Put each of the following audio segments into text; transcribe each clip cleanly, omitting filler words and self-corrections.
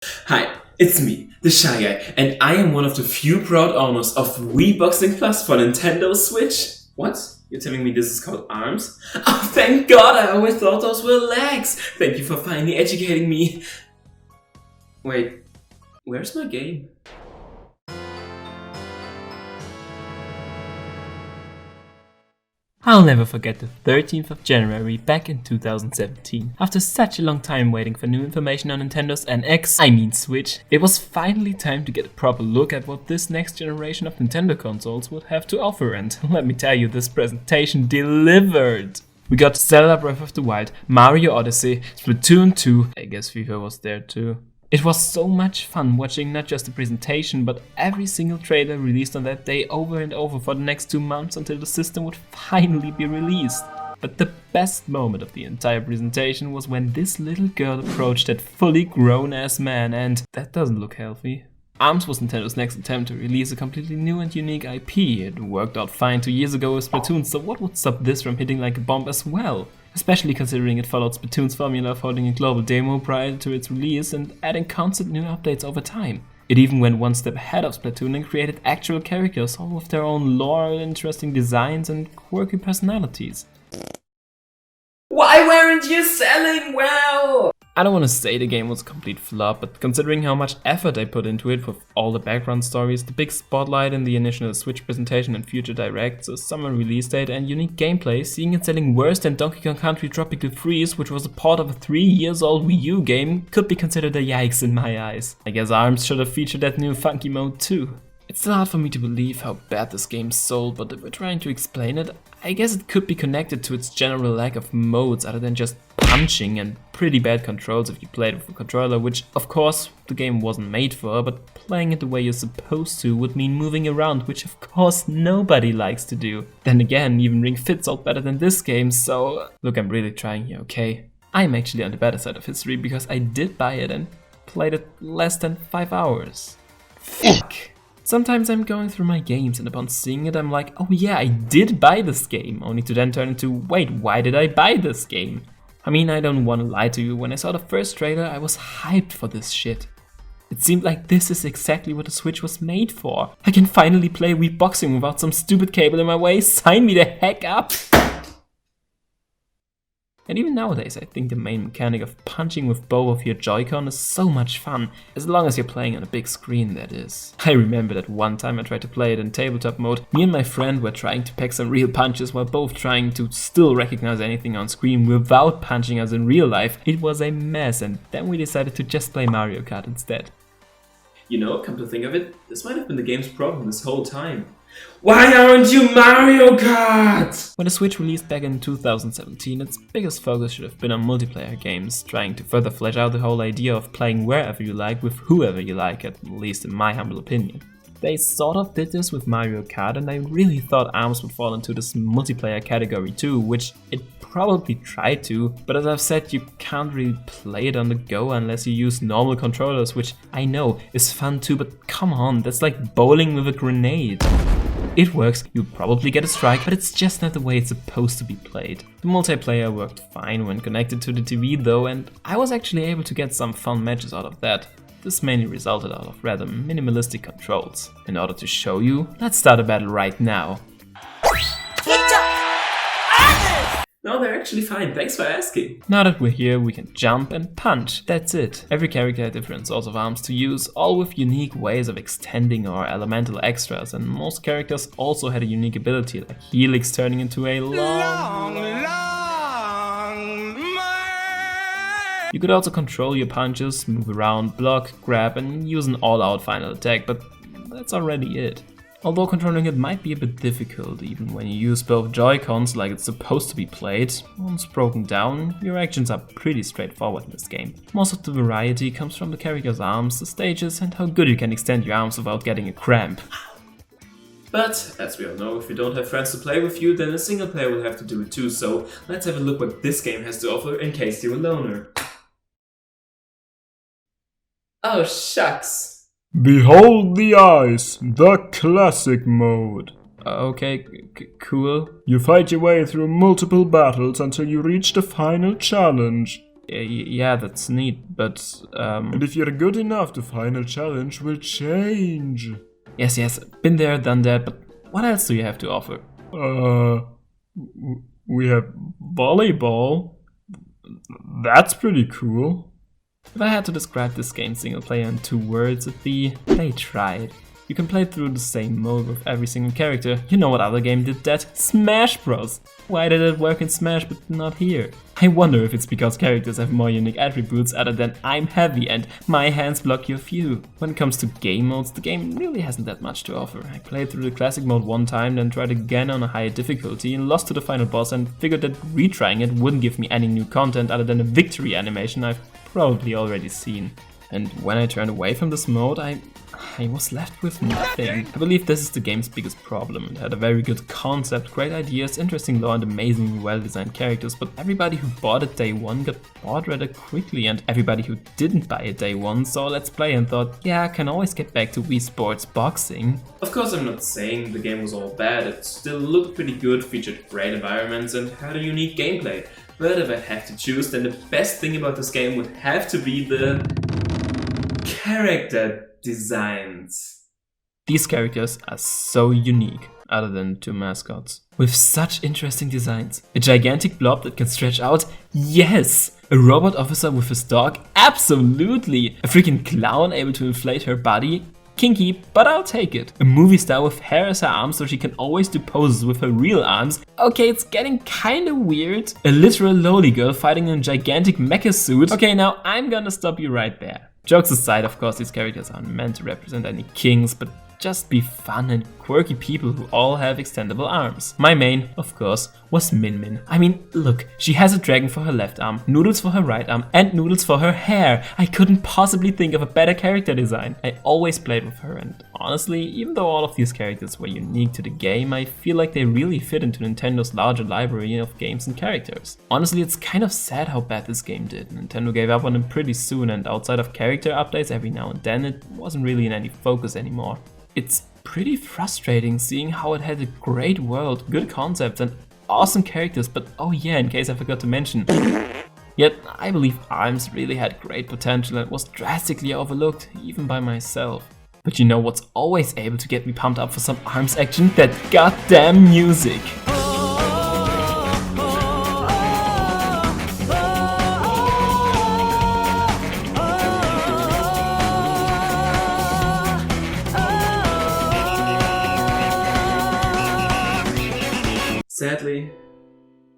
Hi, it's me, the Shai Guy, and I am one of the few proud owners of Wii Boxing Plus for Nintendo Switch. What? You're telling me this is called arms? Oh, thank God, I always thought those were legs! Thank you for finally educating me. Wait, where's my game? I'll never forget the 13th of January back in 2017. After such a long time waiting for new information on Nintendo's NX, Switch, it was finally time to get a proper look at what this next generation of Nintendo consoles would have to offer, and let me tell you, this presentation delivered! We got Zelda Breath of the Wild, Mario Odyssey, Splatoon 2, I guess FIFA was there too. It was so much fun watching not just the presentation, but every single trailer released on that day over and over for the next 2 months until the system would finally be released. But the best moment of the entire presentation was when this little girl approached that fully grown-ass man, and that doesn't look healthy. ARMS was Nintendo's next attempt to release a completely new and unique IP. It worked out fine 2 years ago with Splatoon, so what would stop this from hitting like a bomb as well? Especially considering it followed Splatoon's formula of holding a global demo prior to its release and adding constant new updates over time. It even went one step ahead of Splatoon and created actual characters, all with their own lore, interesting designs and quirky personalities. Why weren't you selling well? I don't want to say the game was a complete flop, but considering how much effort I put into it with all the background stories, the big spotlight in the initial Switch presentation and future directs, a summer release date and unique gameplay, seeing it selling worse than Donkey Kong Country Tropical Freeze, which was a port of a 3-year-old Wii U game, could be considered a yikes in my eyes. I guess ARMS should have featured that new funky mode too. It's still hard for me to believe how bad this game sold, but if we're trying to explain it, I guess it could be connected to its general lack of modes other than just punching and pretty bad controls if you play it with a controller, which of course the game wasn't made for, but playing it the way you're supposed to would mean moving around, which of course nobody likes to do. Then again, even Ring Fit sold better than this game, so look, I'm really trying here, okay? I'm actually on the better side of history because I did buy it and played it less than 5 hours. Fuck. Sometimes I'm going through my games and upon seeing it I'm like, oh yeah, I did buy this game, only to then turn into, wait, why did I buy this game? I mean, I don't want to lie to you, when I saw the first trailer I was hyped for this shit. It seemed like this is exactly what the Switch was made for. I can finally play Wii Boxing without some stupid cable in my way, sign me the heck up! And even nowadays, I think the main mechanic of punching with both of your Joy-Con is so much fun, as long as you're playing on a big screen, that is. I remember that one time I tried to play it in tabletop mode. Me and my friend were trying to pack some real punches while both trying to still recognize anything on screen without punching us in real life. It was a mess, and then we decided to just play Mario Kart instead. You know, come to think of it, this might have been the game's problem this whole time. Why aren't you Mario Kart? When the Switch released back in 2017, its biggest focus should have been on multiplayer games, trying to further flesh out the whole idea of playing wherever you like with whoever you like, at least in my humble opinion. They sort of did this with Mario Kart, and I really thought ARMS would fall into this multiplayer category too, which it probably tried to, but as I've said, you can't really play it on the go unless you use normal controllers, which I know is fun too, but come on, that's like bowling with a grenade. It works, you probably get a strike, but it's just not the way it's supposed to be played. The multiplayer worked fine when connected to the TV though, and I was actually able to get some fun matches out of that. This mainly resulted out of rather minimalistic controls. In order to show you, let's start a battle right now. No, they're actually fine, thanks for asking. Now that we're here, we can jump and punch, that's it. Every character had different sorts of arms to use, all with unique ways of extending or elemental extras, and most characters also had a unique ability, like Helix turning into a long You could also control your punches, move around, block, grab, and use an all-out final attack, but that's already it. Although controlling it might be a bit difficult, even when you use both Joy-Cons like it's supposed to be played. Once broken down, your actions are pretty straightforward in this game. Most of the variety comes from the character's arms, the stages, and how good you can extend your arms without getting a cramp. But, as we all know, if you don't have friends to play with you, then a single player will have to do it too, so let's have a look what this game has to offer in case you're a loner. Oh shucks. Behold the Ice, the classic mode. Okay, cool. You fight your way through multiple battles until you reach the final challenge. Yeah, that's neat, but And if you're good enough, the final challenge will change. yes, been there, done that, but what else do you have to offer? We have volleyball. That's pretty cool. If I had to describe this game single player in 2 words, it'd be they tried. You can play through the same mode with every single character. You know what other game did that? Smash Bros! Why did it work in Smash but not here? I wonder if it's because characters have more unique attributes other than I'm heavy and my hands block your view. When it comes to game modes, the game really hasn't that much to offer. I played through the classic mode one time, then tried again on a higher difficulty and lost to the final boss and figured that retrying it wouldn't give me any new content other than a victory animation I've probably already seen. And when I turned away from this mode, I was left with nothing. I believe this is the game's biggest problem. It had a very good concept, great ideas, interesting lore and amazingly well-designed characters, but everybody who bought it day one got bored rather quickly, and everybody who didn't buy it day one saw Let's Play and thought, yeah, I can always get back to Wii Sports boxing. Of course, I'm not saying the game was all bad. It still looked pretty good, featured great environments and had a unique gameplay. But if I had to choose, then the best thing about this game would have to be the character designs. These characters are so unique, other than 2 mascots. With such interesting designs. A gigantic blob that can stretch out? Yes! A robot officer with his dog? Absolutely! A freaking clown able to inflate her body? Kinky, but I'll take it. A movie star with hair as her arms so she can always do poses with her real arms? Okay, it's getting kinda weird. A literal loli girl fighting in a gigantic mecha suit? Okay, now I'm gonna stop you right there. Jokes aside, of course, these characters aren't meant to represent any kings, but just be fun and quirky people who all have extendable arms. My main, of course, was Min Min. I mean, look, she has a dragon for her left arm, noodles for her right arm, and noodles for her hair. I couldn't possibly think of a better character design. I always played with her, and honestly, even though all of these characters were unique to the game, I feel like they really fit into Nintendo's larger library of games and characters. Honestly, it's kind of sad how bad this game did. Nintendo gave up on it pretty soon, and outside of character updates every now and then, it wasn't really in any focus anymore. It's pretty frustrating seeing how it had a great world, good concepts and awesome characters, but oh yeah, in case I forgot to mention. Yet I believe ARMS really had great potential and was drastically overlooked, even by myself. But you know what's always able to get me pumped up for some ARMS action? That goddamn music! Sadly,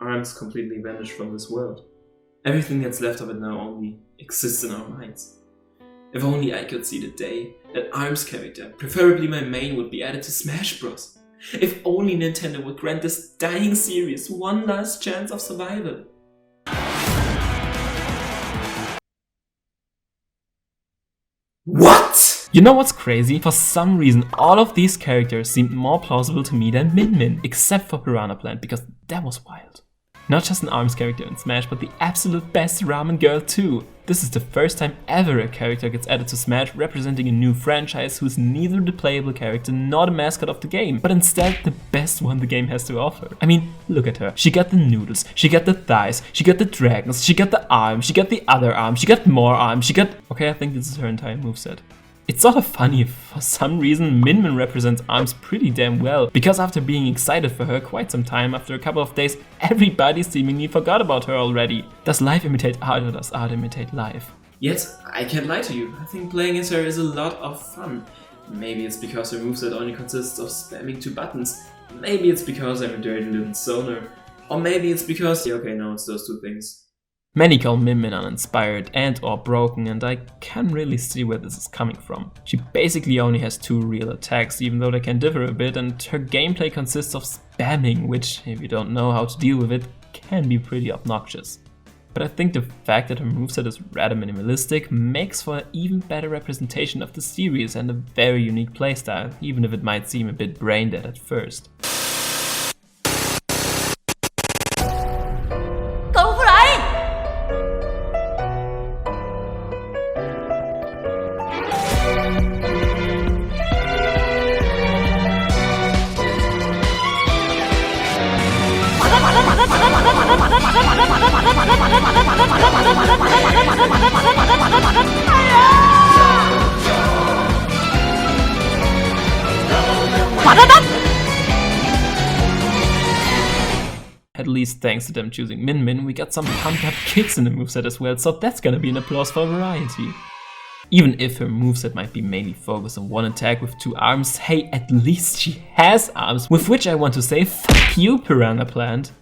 ARMS completely vanished from this world. Everything that's left of it now only exists in our minds. If only I could see the day that ARMS character, preferably my main, would be added to Smash Bros. If only Nintendo would grant this dying series one last chance of survival. What? You know what's crazy? For some reason, all of these characters seemed more plausible to me than Min Min, except for Piranha Plant, because that was wild. Not just an ARMS character in Smash, but the absolute best Ramen girl too. This is the first time ever a character gets added to Smash representing a new franchise who's neither the playable character nor the mascot of the game, but instead the best one the game has to offer. I mean, look at her. She got the noodles, she got the thighs, she got the dragons, she got the arms, she got the other arm, she got more arms, she got... Okay, I think this is her entire moveset. It's sort of funny, for some reason Min Min represents ARMS pretty damn well, because after being excited for her quite some time, after a couple of days, everybody seemingly forgot about her already. Does life imitate art or does art imitate life? Yet, I can't lie to you, I think playing as her is a lot of fun. Maybe it's because her moveset only consists of spamming 2 buttons, maybe it's because I'm a dirty little zoner, or maybe it's because... Okay, no, it's those 2 things. Many call Min Min uninspired and or broken, and I can really see where this is coming from. She basically only has 2 real attacks, even though they can differ a bit, and her gameplay consists of spamming, which, if you don't know how to deal with it, can be pretty obnoxious. But I think the fact that her moveset is rather minimalistic makes for an even better representation of the series and a very unique playstyle, even if it might seem a bit brain dead at first. At least thanks to them choosing Min Min, we got some pumped up kicks in the moveset as well, so that's gonna be an applause for variety. Even if her moveset might be mainly focused on one attack with 2 arms, hey, at least she has arms, with which I want to say fuck you, Piranha Plant.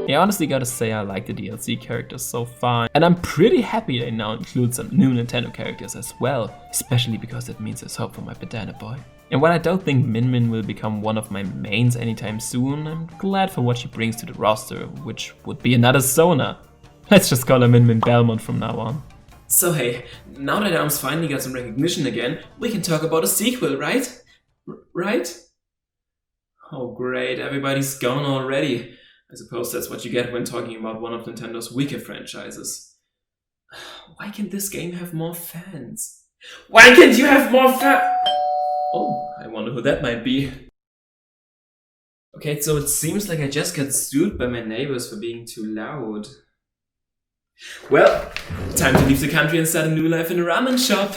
I honestly gotta say I like the DLC characters so far, and I'm pretty happy they now include some new Nintendo characters as well, especially because that means there's hope for my banana boy. And while I don't think Min Min will become one of my mains anytime soon, I'm glad for what she brings to the roster, which would be another Sona. Let's just call her Min Min Belmont from now on. So hey, now that Arms finally got some recognition again, we can talk about a sequel, right? Right? Oh great, everybody's gone already. I suppose that's what you get when talking about one of Nintendo's weaker franchises. Why can't this game have more fans? Why can't you have more Oh, I wonder who that might be. Okay, so it seems like I just got sued by my neighbors for being too loud. Well, time to leave the country and start a new life in a ramen shop.